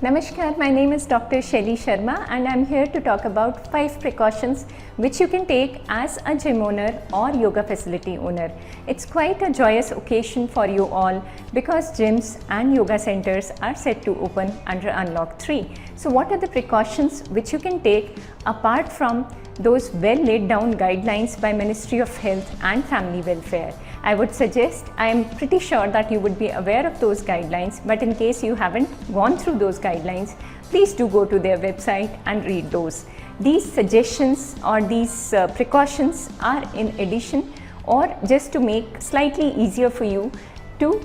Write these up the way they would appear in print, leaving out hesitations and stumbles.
Namaskar, my name is Dr. Shelly Sharma and I am here to talk about 5 precautions which you can take as a gym owner or yoga facility owner. It's quite a joyous occasion for you all because gyms and yoga centers are set to open under Unlock 3. So what are the precautions which you can take apart from those well laid down guidelines by Ministry of Health and Family Welfare? I would suggest, I am pretty sure that you would be aware of those guidelines, but in case you haven't gone through those guidelines, please do go to their website and read those. These suggestions or these precautions are in addition or just to make slightly easier for you to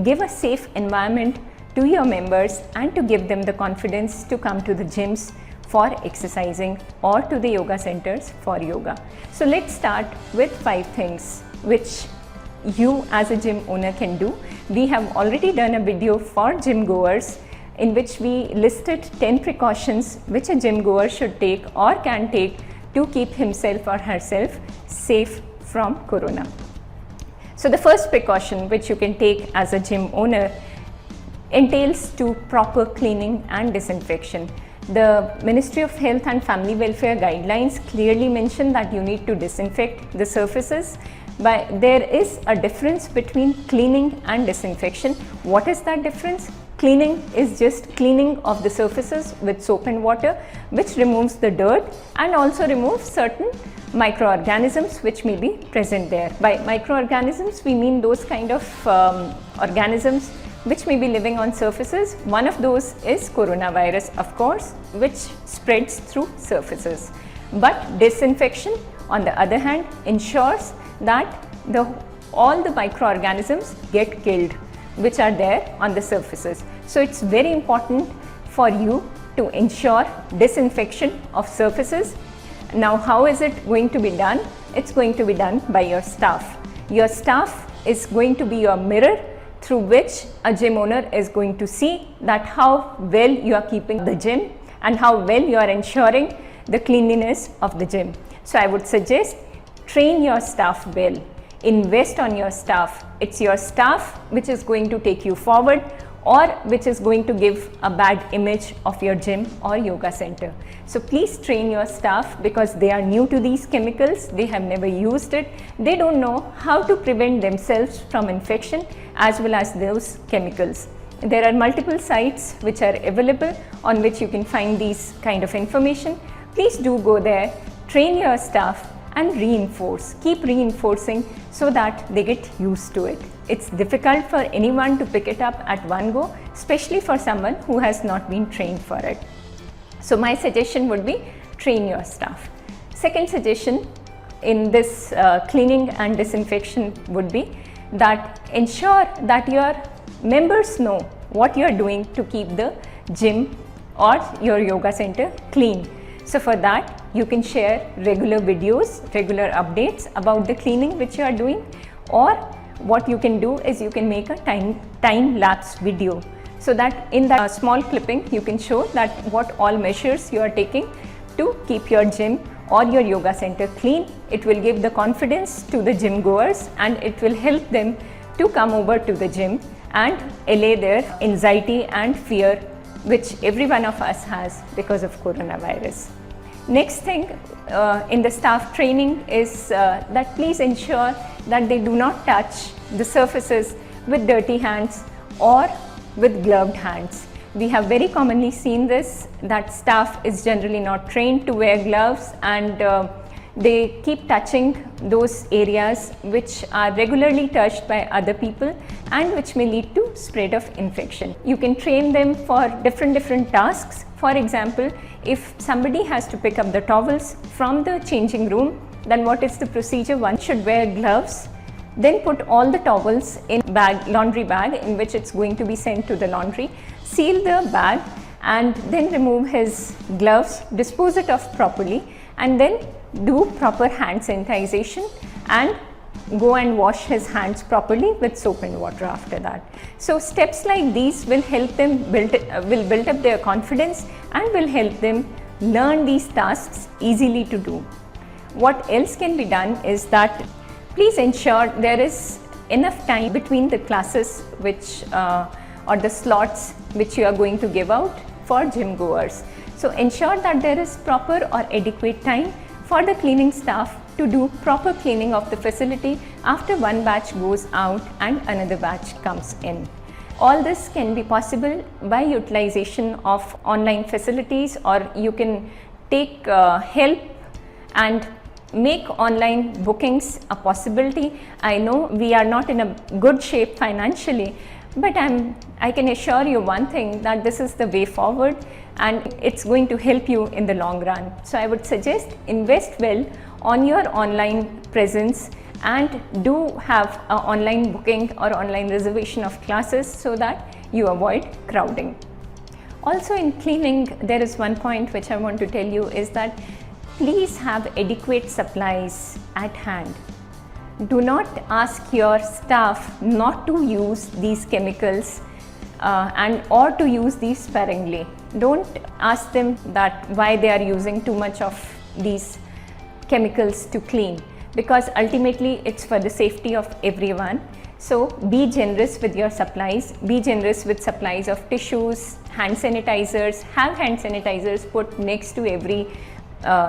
give a safe environment to your members and to give them the confidence to come to the gyms for exercising or to the yoga centers for yoga. So let's start with 5 things which you as a gym owner can do. We have already done a video for gym goers in which we listed 10 precautions which a gym goer should take or can take to keep himself or herself safe from corona. So the first precaution which you can take as a gym owner entails to proper cleaning and disinfection. The Ministry of Health and Family Welfare guidelines clearly mention that you need to disinfect the surfaces. But there is a difference between cleaning and disinfection. What is that difference? Cleaning is just cleaning of the surfaces with soap and water, which removes the dirt and also removes certain microorganisms which may be present there. By microorganisms, we mean those kind of organisms which may be living on surfaces. One of those is coronavirus, of course, which spreads through surfaces. But disinfection, on the other hand, ensures that all the microorganisms get killed which are there on the surfaces. So it's very important for you to ensure disinfection of surfaces. Now how is it going to be done? It's going to be done by your staff. Your staff is going to be your mirror through which a gym owner is going to see that how well you are keeping the gym and how well you are ensuring the cleanliness of the gym. So I would suggest train your staff well, invest on your staff. It's your staff which is going to take you forward or which is going to give a bad image of your gym or yoga center. So please train your staff because they are new to these chemicals, they have never used it, they don't know how to prevent themselves from infection as well as those chemicals. There are multiple sites which are available on which you can find these kind of information. Please do go there, train your staff and reinforce, keep reinforcing so that they get used to it. It's difficult for anyone to pick it up at one go, especially for someone who has not been trained for it. So my suggestion would be train your staff. Second suggestion in this cleaning and disinfection would be that ensure that your members know what you are doing to keep the gym or your yoga center clean. So for that, you can share regular videos, regular updates about the cleaning which you are doing, or what you can do is you can make a time lapse video so that in that small clipping you can show that what all measures you are taking to keep your gym or your yoga center clean. It will give the confidence to the gym goers and it will help them to come over to the gym and allay their anxiety and fear which every one of us has because of coronavirus. Next thing in the staff training is that please ensure that they do not touch the surfaces with dirty hands or with gloved hands. We have very commonly seen this, that staff is generally not trained to wear gloves and they keep touching those areas which are regularly touched by other people and which may lead to spread of infection. You can train them for different tasks. For example, if somebody has to pick up the towels from the changing room, then what is the procedure? One should wear gloves, then put all the towels in laundry bag in which it's going to be sent to the laundry, seal the bag and then remove his gloves, dispose it off properly and then do proper hand sanitization and go and wash his hands properly with soap and water after that. So steps like these will help them build up their confidence and will help them learn these tasks easily to do. What else can be done is that please ensure there is enough time between the classes which or the slots which you are going to give out for gym goers. So ensure that there is proper or adequate time for the cleaning staff to do proper cleaning of the facility after one batch goes out and another batch comes in. All this can be possible by utilization of online facilities, or you can take help and make online bookings a possibility. I know we are not in a good shape financially, but I can assure you one thing, that this is the way forward and it's going to help you in the long run. So I would suggest invest well on your online presence and do have an online booking or online reservation of classes so that you avoid crowding. Also in cleaning, there is one point which I want to tell you, is that please have adequate supplies at hand. Do not ask your staff not to use these chemicals or to use these sparingly. Don't ask them that why they are using too much of these chemicals to clean, because ultimately it's for the safety of everyone. So be generous with your supplies, be generous with supplies of tissues, hand sanitizers. Have hand sanitizers put next to every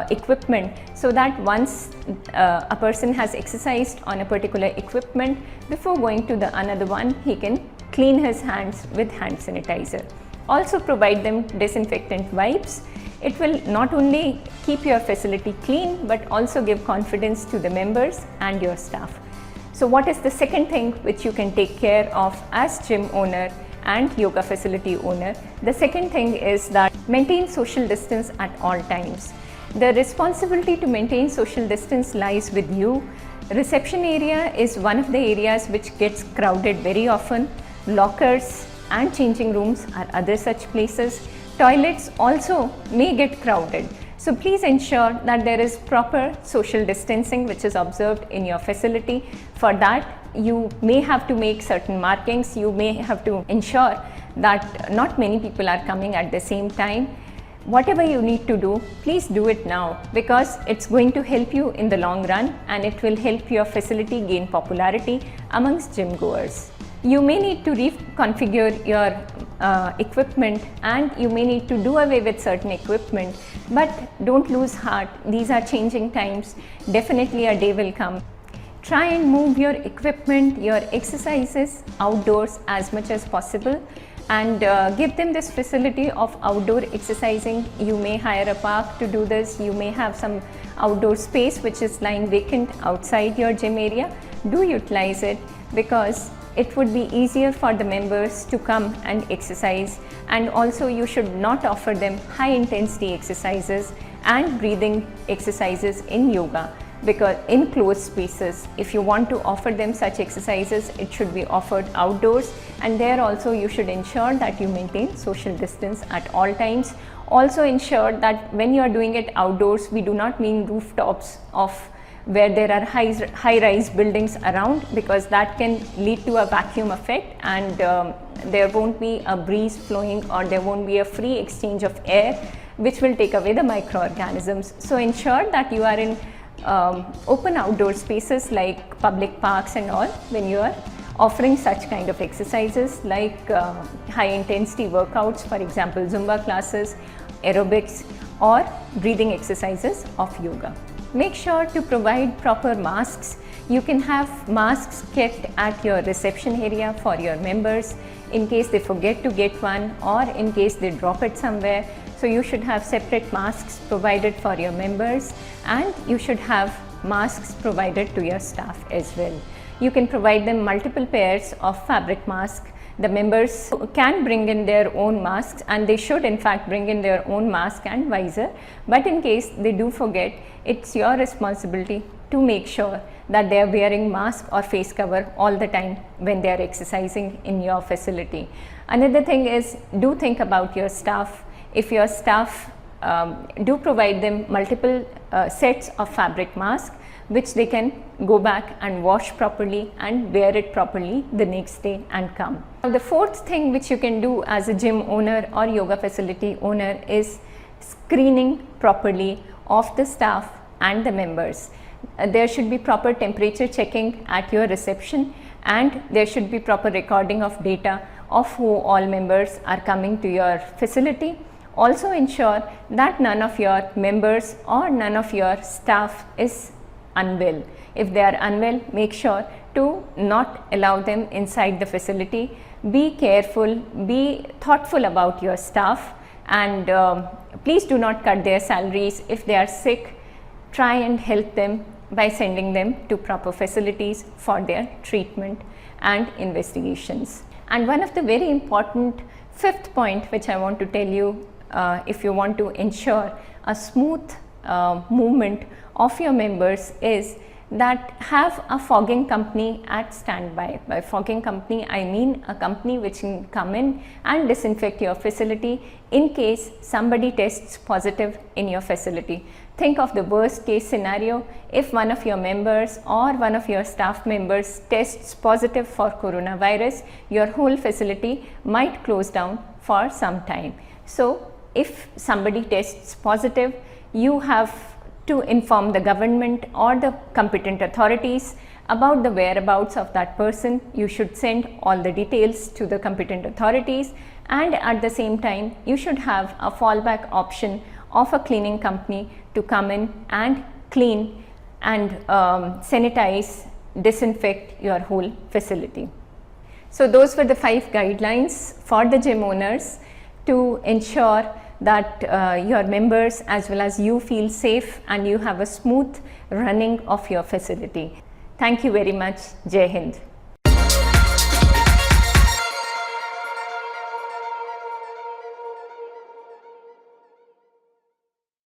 equipment, so that once a person has exercised on a particular equipment, before going to the another one, he can clean his hands with hand sanitizer. Also provide them disinfectant wipes. It will not only keep your facility clean, but also give confidence to the members and your staff. So what is the second thing which you can take care of as gym owner and yoga facility owner? The second thing is that maintain social distance at all times. The responsibility to maintain social distance lies with you. Reception area is one of the areas which gets crowded very often. Lockers and changing rooms are other such places. Toilets also may get crowded. So please ensure that there is proper social distancing which is observed in your facility. For that, you may have to make certain markings. You may have to ensure that not many people are coming at the same time. Whatever you need to do, please do it now, because it's going to help you in the long run and it will help your facility gain popularity amongst gym goers. You may need to reconfigure your equipment and you may need to do away with certain equipment, but don't lose heart. These are changing times. Definitely a day will come. Try and move your equipment, your exercises outdoors as much as possible, and give them this facility of outdoor exercising. You may hire a park to do this. You may have some outdoor space which is lying vacant outside your gym area. Do utilize it, because it would be easier for the members to come and exercise. And also you should not offer them high intensity exercises and breathing exercises in yoga, because in closed spaces, if you want to offer them such exercises, it should be offered outdoors, and there also you should ensure that you maintain social distance at all times. Also ensure that when you are doing it outdoors, we do not mean rooftops of where there are high-rise buildings around, because that can lead to a vacuum effect and there won't be a breeze flowing, or there won't be a free exchange of air, which will take away the microorganisms. So ensure that you are in open outdoor spaces like public parks and all when you are offering such kind of exercises, like high intensity workouts, for example Zumba classes, aerobics, or breathing exercises of yoga. Make sure to provide proper masks. You can have masks kept at your reception area for your members in case they forget to get one, or in case they drop it somewhere. So you should have separate masks provided for your members, and you should have masks provided to your staff as well. You can provide them multiple pairs of fabric masks. The members can bring in their own masks, and they should in fact bring in their own mask and visor, but in case they do forget, it's your responsibility to make sure that they are wearing mask or face cover all the time when they are exercising in your facility. Another thing is, do think about your staff. If your staff do provide them multiple sets of fabric mask, which they can go back and wash properly and wear it properly the next day and come. Now, the fourth thing which you can do as a gym owner or yoga facility owner is screening properly of the staff and the members. There should be proper temperature checking at your reception, and there should be proper recording of data of who all members are coming to your facility. Also ensure that none of your members or none of your staff is unwell. If they are unwell, make sure to not allow them inside the facility. Be careful, be thoughtful about your staff, and please do not cut their salaries. If they are sick, try and help them by sending them to proper facilities for their treatment and investigations. And one of the very important fifth point which I want to tell you, if you want to ensure a smooth movement of your members, is that have a fogging company at standby. By fogging company, I mean a company which can come in and disinfect your facility in case somebody tests positive in your facility. Think of the worst case scenario. If one of your members or one of your staff members tests positive for coronavirus, your whole facility might close down for some time. So if somebody tests positive, you have to inform the government or the competent authorities about the whereabouts of that person. You should send all the details to the competent authorities, and at the same time you should have a fallback option of a cleaning company to come in and clean and sanitize, disinfect your whole facility. So those were the 5 guidelines for the gym owners to ensure that your members as well as you feel safe and you have a smooth running of your facility. Thank you very much. Jai Hind.